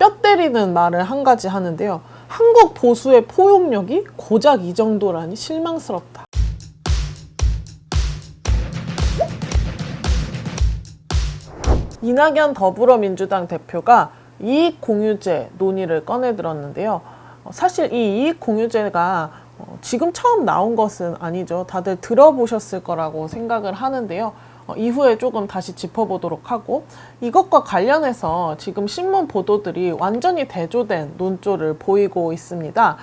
뼈 때리는 말을 한 가지 하는데요. 한국 보수의 포용력이 고작 이 정도라니 실망스럽다. 이낙연 더불어민주당 대표가 이익공유제 논의를 꺼내들었는데요. 사실 이 이익공유제가 지금 처음 나온 것은 아니죠. 다들 들어보셨을 거라고 생각을 하는데요. 이후에 조금 다시 짚어보도록 하고, 이것과 관련해서 지금 신문 보도들이 완전히 대조된 논조를 보이고 있습니다.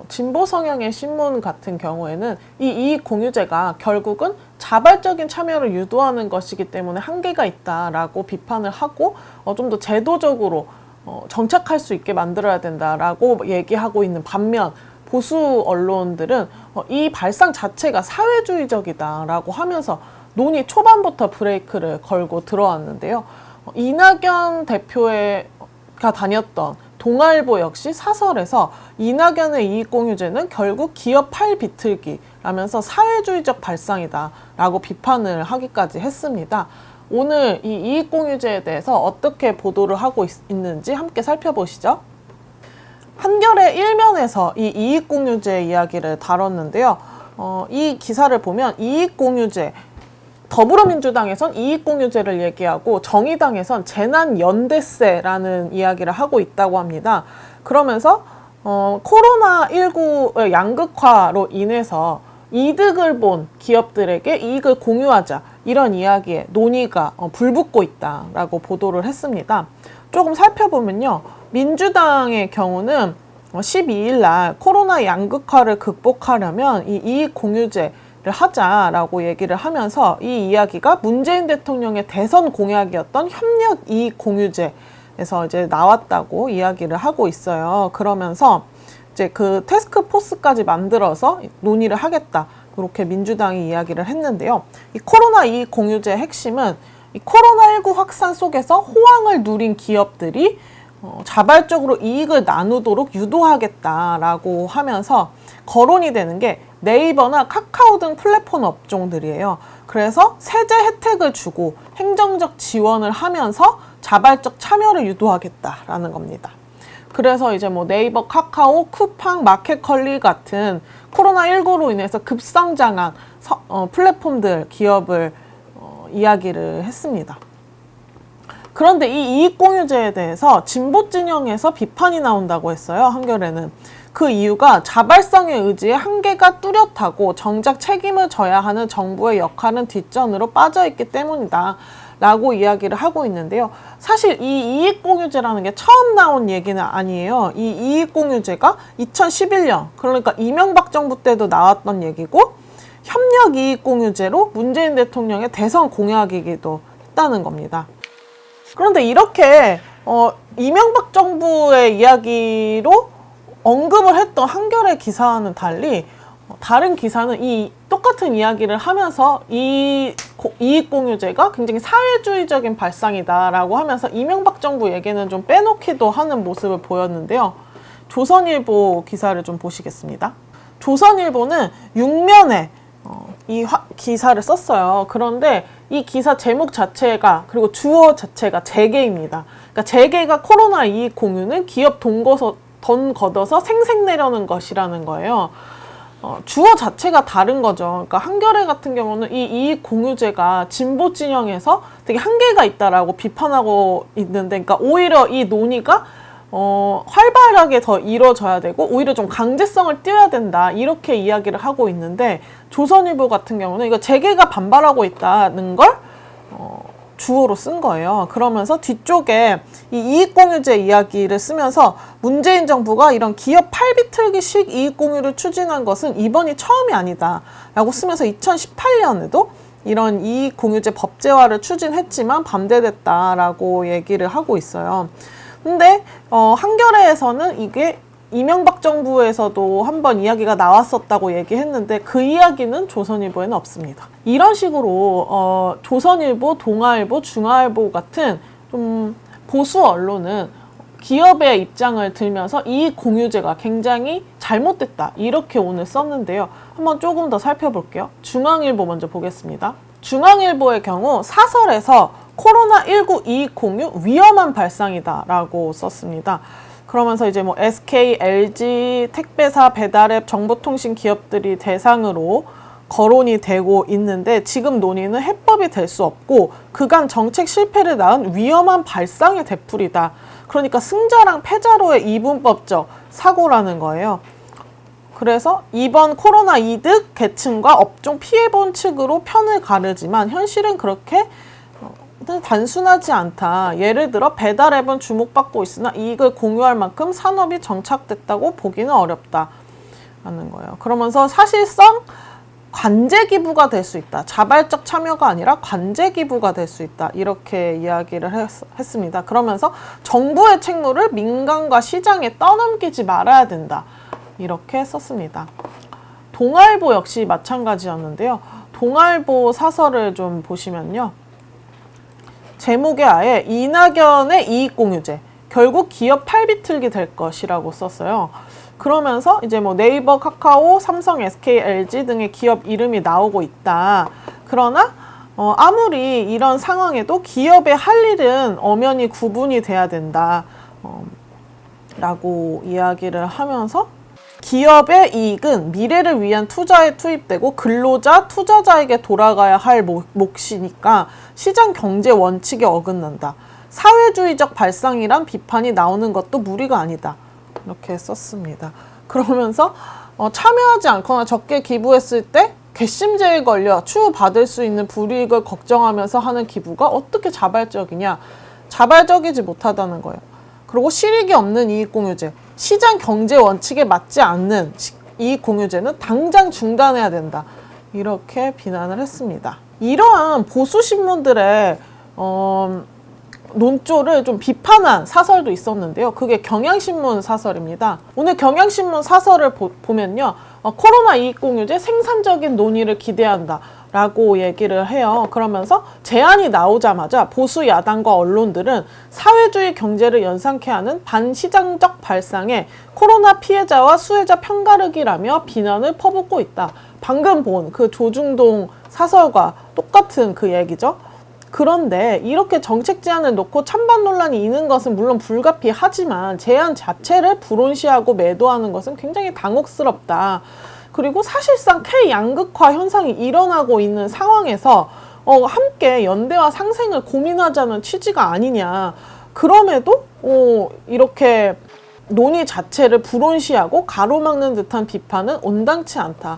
진보 성향의 신문 같은 경우에는 이 이익공유제가 결국은 자발적인 참여를 유도하는 것이기 때문에 한계가 있다라고 비판을 하고 좀 더 제도적으로 정착할 수 있게 만들어야 된다라고 얘기하고 있는 반면, 보수 언론들은 이 발상 자체가 사회주의적이다라고 하면서 논의 초반부터 브레이크를 걸고 들어왔는데요. 이낙연 대표가 다녔던 동아일보 역시 사설에서 이낙연의 이익공유제는 결국 기업 팔 비틀기라면서 사회주의적 발상이다 라고 비판을 하기까지 했습니다. 오늘 이 이익공유제에 대해서 어떻게 보도를 하고 있는지 함께 살펴보시죠. 한겨레 1면에서 이 이익공유제 이야기를 다뤘는데요. 이 기사를 보면 이익공유제, 더불어민주당에선 이익공유제를 얘기하고 정의당에선 재난연대세라는 이야기를 하고 있다고 합니다. 그러면서 코로나19의 양극화로 인해서 이득을 본 기업들에게 이익을 공유하자, 이런 이야기에 논의가 불붙고 있다라고 보도를 했습니다. 조금 살펴보면요. 민주당의 경우는 12일 날 코로나 양극화를 극복하려면 이 이익공유제를 하자라고 얘기를 하면서 이 이야기가 문재인 대통령의 대선 공약이었던 협력 이익공유제에서 이제 나왔다고 이야기를 하고 있어요. 그러면서 이제 그 태스크포스까지 만들어서 논의를 하겠다, 이렇게 민주당이 이야기를 했는데요. 이 코로나 이익공유제의 핵심은 이 코로나19 확산 속에서 호황을 누린 기업들이 자발적으로 이익을 나누도록 유도하겠다라고 하면서 거론이 되는 게 네이버나 카카오 등 플랫폼 업종들이에요. 그래서 세제 혜택을 주고 행정적 지원을 하면서 자발적 참여를 유도하겠다라는 겁니다. 그래서 이제 뭐 네이버, 카카오, 쿠팡, 마켓컬리 같은 코로나19로 인해서 급성장한 플랫폼들, 기업을 이야기를 했습니다. 그런데 이 이익공유제에 대해서 진보 진영에서 비판이 나온다고 했어요. 한겨레는. 그 이유가 자발성의 의지에 한계가 뚜렷하고 정작 책임을 져야 하는 정부의 역할은 뒷전으로 빠져있기 때문이다 라고 이야기를 하고 있는데요. 사실 이 이익공유제라는 게 처음 나온 얘기는 아니에요. 이 이익공유제가 2011년, 그러니까 이명박 정부 때도 나왔던 얘기고, 협력 이익공유제로 문재인 대통령의 대선 공약이기도 했다는 겁니다. 그런데 이렇게 이명박 정부의 이야기로 언급을 했던 한겨레 기사와는 달리 다른 기사는 이 똑같은 이야기를 하면서 이 이익공유제가 굉장히 사회주의적인 발상이다라고 하면서 이명박 정부 얘기는 좀 빼놓기도 하는 모습을 보였는데요. 조선일보 기사를 좀 보시겠습니다. 조선일보는 6면에 이 기사를 썼어요. 그런데 이 기사 제목 자체가, 그리고 주어 자체가 재계입니다. 그러니까 재계가 코로나 이익 공유는 기업 돈 걷어서 생색내려는 것이라는 거예요. 주어 자체가 다른 거죠. 그러니까 한겨레 같은 경우는 이 이익 공유제가 진보 진영에서 되게 한계가 있다라고 비판하고 있는데, 그러니까 오히려 이 논의가 활발하게 더 이루어져야 되고 오히려 좀 강제성을 띄워야 된다, 이렇게 이야기를 하고 있는데, 조선일보 같은 경우는 이거 재계가 반발하고 있다는 걸 주어로 쓴 거예요. 그러면서 뒤쪽에 이 이익공유제 이야기를 쓰면서 문재인 정부가 이런 기업 팔비틀기식 이익공유를 추진한 것은 이번이 처음이 아니다 라고 쓰면서 2018년에도 이런 이익공유제 법제화를 추진했지만 반대됐다라고 얘기를 하고 있어요. 근데 한겨레에서는 이게 이명박 정부에서도 한번 이야기가 나왔었다고 얘기했는데 그 이야기는 조선일보에는 없습니다. 이런 식으로 조선일보, 동아일보, 중앙일보 같은 좀 보수 언론은 기업의 입장을 들면서 이익 공유제가 굉장히 잘못됐다, 이렇게 오늘 썼는데요. 한번 조금 더 살펴볼게요. 중앙일보 먼저 보겠습니다. 중앙일보의 경우 사설에서 코로나19 이익 공유 위험한 발상이다 라고 썼습니다. 그러면서 이제 뭐 SK, LG, 택배사, 배달앱, 정보통신 기업들이 대상으로 거론이 되고 있는데 지금 논의는 해법이 될 수 없고 그간 정책 실패를 낳은 위험한 발상의 대풀이다. 그러니까 승자랑 패자로의 이분법적 사고라는 거예요. 그래서 이번 코로나 이득 계층과 업종 피해본 측으로 편을 가르지만 현실은 그렇게 단순하지 않다. 예를 들어 배달앱은 주목받고 있으나 이익을 공유할 만큼 산업이 정착됐다고 보기는 어렵다. 라는 거예요. 그러면서 사실상 관제 기부가 될 수 있다. 자발적 참여가 아니라 관제 기부가 될 수 있다. 이렇게 이야기를 했습니다. 그러면서 정부의 책무를 민간과 시장에 떠넘기지 말아야 된다. 이렇게 썼습니다. 동아일보 역시 마찬가지였는데요. 동아일보 사설을 좀 보시면요. 제목에 아예 이낙연의 이익공유제, 결국 기업 팔비틀기 될 것이라고 썼어요. 그러면서 이제 뭐 네이버, 카카오, 삼성, SK, LG 등의 기업 이름이 나오고 있다. 그러나 아무리 이런 상황에도 기업의 할 일은 엄연히 구분이 돼야 된다. 라고 이야기를 하면서 기업의 이익은 미래를 위한 투자에 투입되고 근로자, 투자자에게 돌아가야 할 몫이니까 시장 경제 원칙에 어긋난다. 사회주의적 발상이란 비판이 나오는 것도 무리가 아니다. 이렇게 썼습니다. 그러면서 참여하지 않거나 적게 기부했을 때 괘씸죄에 걸려 추후받을 수 있는 불이익을 걱정하면서 하는 기부가 어떻게 자발적이냐. 자발적이지 못하다는 거예요. 그리고 실익이 없는 이익공유제, 시장 경제 원칙에 맞지 않는 이익공유제는 당장 중단해야 된다. 이렇게 비난을 했습니다. 이러한 보수신문들의 논조를 좀 비판한 사설도 있었는데요. 그게 경향신문 사설입니다. 오늘 경향신문 사설을 보면요. 코로나 이익공유제 생산적인 논의를 기대한다. 라고 얘기를 해요. 그러면서 제안이 나오자마자 보수 야당과 언론들은 사회주의 경제를 연상케 하는 반시장적 발상에 코로나 피해자와 수혜자 편가르기라며 비난을 퍼붓고 있다. 방금 본 그 조중동 사설과 똑같은 그 얘기죠. 그런데 이렇게 정책 제안을 놓고 찬반 논란이 있는 것은 물론 불가피하지만 제안 자체를 불온시하고 매도하는 것은 굉장히 당혹스럽다. 그리고 사실상 K양극화 현상이 일어나고 있는 상황에서 함께 연대와 상생을 고민하자는 취지가 아니냐. 그럼에도 이렇게 논의 자체를 불온시하고 가로막는 듯한 비판은 온당치 않다.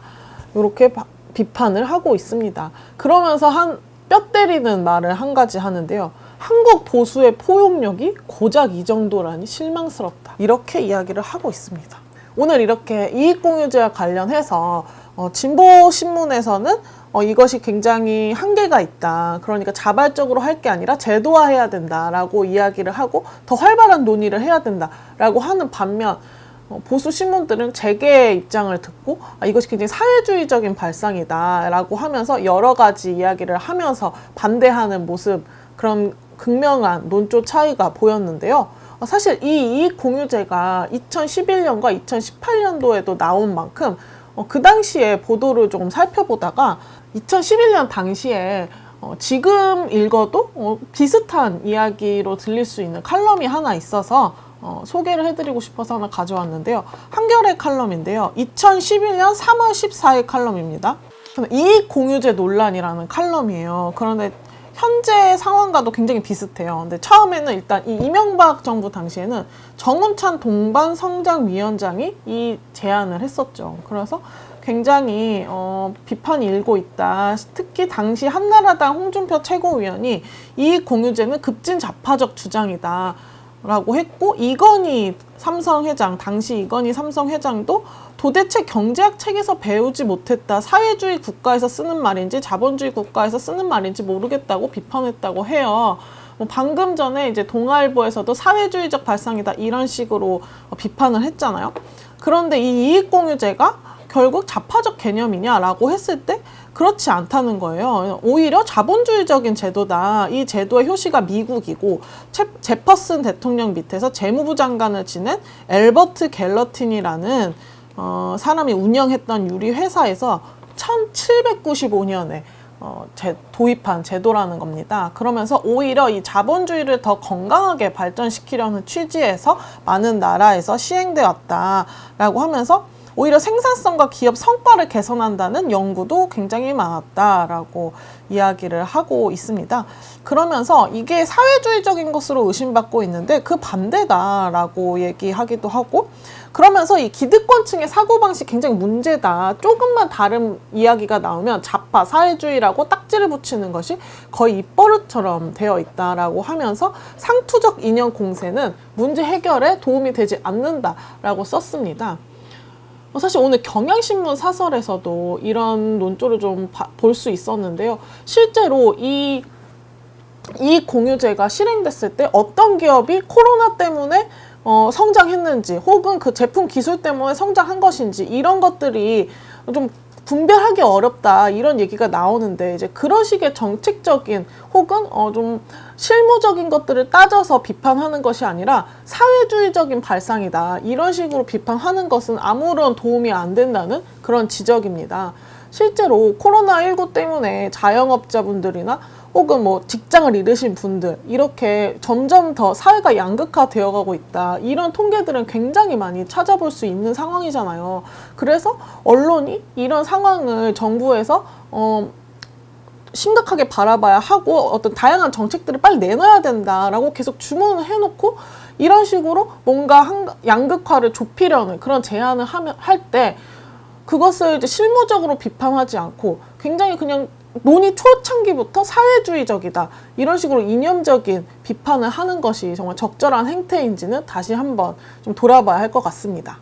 이렇게 비판을 하고 있습니다. 그러면서 뼈 때리는 말을 한 가지 하는데요. 한국 보수의 포용력이 고작 이 정도라니 실망스럽다. 이렇게 이야기를 하고 있습니다. 오늘 이렇게 이익공유제와 관련해서 진보신문에서는 이것이 굉장히 한계가 있다. 그러니까 자발적으로 할 게 아니라 제도화해야 된다라고 이야기를 하고 더 활발한 논의를 해야 된다라고 하는 반면 보수 신문들은 재계의 입장을 듣고 이것이 굉장히 사회주의적인 발상이다라고 하면서 여러 가지 이야기를 하면서 반대하는 모습, 그런 극명한 논조 차이가 보였는데요. 사실 이 이익공유제가 2011년과 2018년도에도 나온 만큼 그 당시에 보도를 조금 살펴보다가 2011년 당시에 지금 읽어도 비슷한 이야기로 들릴 수 있는 칼럼이 하나 있어서 소개를 해드리고 싶어서 하나 가져왔는데요. 한겨레 칼럼인데요. 2011년 3월 14일 칼럼입니다. 이익공유제 논란이라는 칼럼이에요. 그런데 현재 상황과도 굉장히 비슷해요. 근데 처음에는 일단 이 이명박 정부 당시에는 정운찬 동반성장위원장이 이 제안을 했었죠. 그래서 굉장히 비판이 일고 있다. 특히 당시 한나라당 홍준표 최고위원이 이익공유제는 급진 좌파적 주장이다. 라고 했고, 이건희 삼성 회장, 당시 이건희 삼성 회장도 도대체 경제학 책에서 배우지 못했다. 사회주의 국가에서 쓰는 말인지 자본주의 국가에서 쓰는 말인지 모르겠다고 비판했다고 해요. 방금 전에 이제 동아일보에서도 사회주의적 발상이다 이런 식으로 비판을 했잖아요. 그런데 이 이익공유제가 결국 좌파적 개념이냐라고 했을 때 그렇지 않다는 거예요. 오히려 자본주의적인 제도다. 이 제도의 효시가 미국이고 제퍼슨 대통령 밑에서 재무부 장관을 지낸 엘버트 갤러틴이라는 사람이 운영했던 유리 회사에서 1795년에 도입한 제도라는 겁니다. 그러면서 오히려 이 자본주의를 더 건강하게 발전시키려는 취지에서 많은 나라에서 시행되어 왔다라고 하면서 오히려 생산성과 기업 성과를 개선한다는 연구도 굉장히 많았다라고 이야기를 하고 있습니다. 그러면서 이게 사회주의적인 것으로 의심받고 있는데 그 반대다라고 얘기하기도 하고, 그러면서 이 기득권층의 사고방식 굉장히 문제다. 조금만 다른 이야기가 나오면 좌파 사회주의라고 딱지를 붙이는 것이 거의 입버릇처럼 되어 있다라고 하면서 상투적 이념 공세는 문제 해결에 도움이 되지 않는다라고 썼습니다. 사실 오늘 경향신문 사설에서도 이런 논조를 좀 볼 수 있었는데요. 실제로 이 공유제가 실행됐을 때 어떤 기업이 코로나 때문에 성장했는지 혹은 그 제품 기술 때문에 성장한 것인지 이런 것들이 좀 분별하기 어렵다 이런 얘기가 나오는데, 이제 그런 식의 정책적인 혹은 좀 실무적인 것들을 따져서 비판하는 것이 아니라 사회주의적인 발상이다 이런 식으로 비판하는 것은 아무런 도움이 안 된다는 그런 지적입니다. 실제로 코로나19 때문에 자영업자분들이나 혹은 뭐 직장을 잃으신 분들 이렇게 점점 더 사회가 양극화되어 가고 있다 이런 통계들은 굉장히 많이 찾아볼 수 있는 상황이잖아요. 그래서 언론이 이런 상황을 정부에서 심각하게 바라봐야 하고 어떤 다양한 정책들을 빨리 내놔야 된다라고 계속 주문을 해놓고 이런 식으로 뭔가 양극화를 좁히려는 그런 제안을 할 때 그것을 이제 실무적으로 비판하지 않고 굉장히 그냥 논의 초창기부터 사회주의적이다 이런 식으로 이념적인 비판을 하는 것이 정말 적절한 행태인지는 다시 한번 좀 돌아봐야 할 것 같습니다.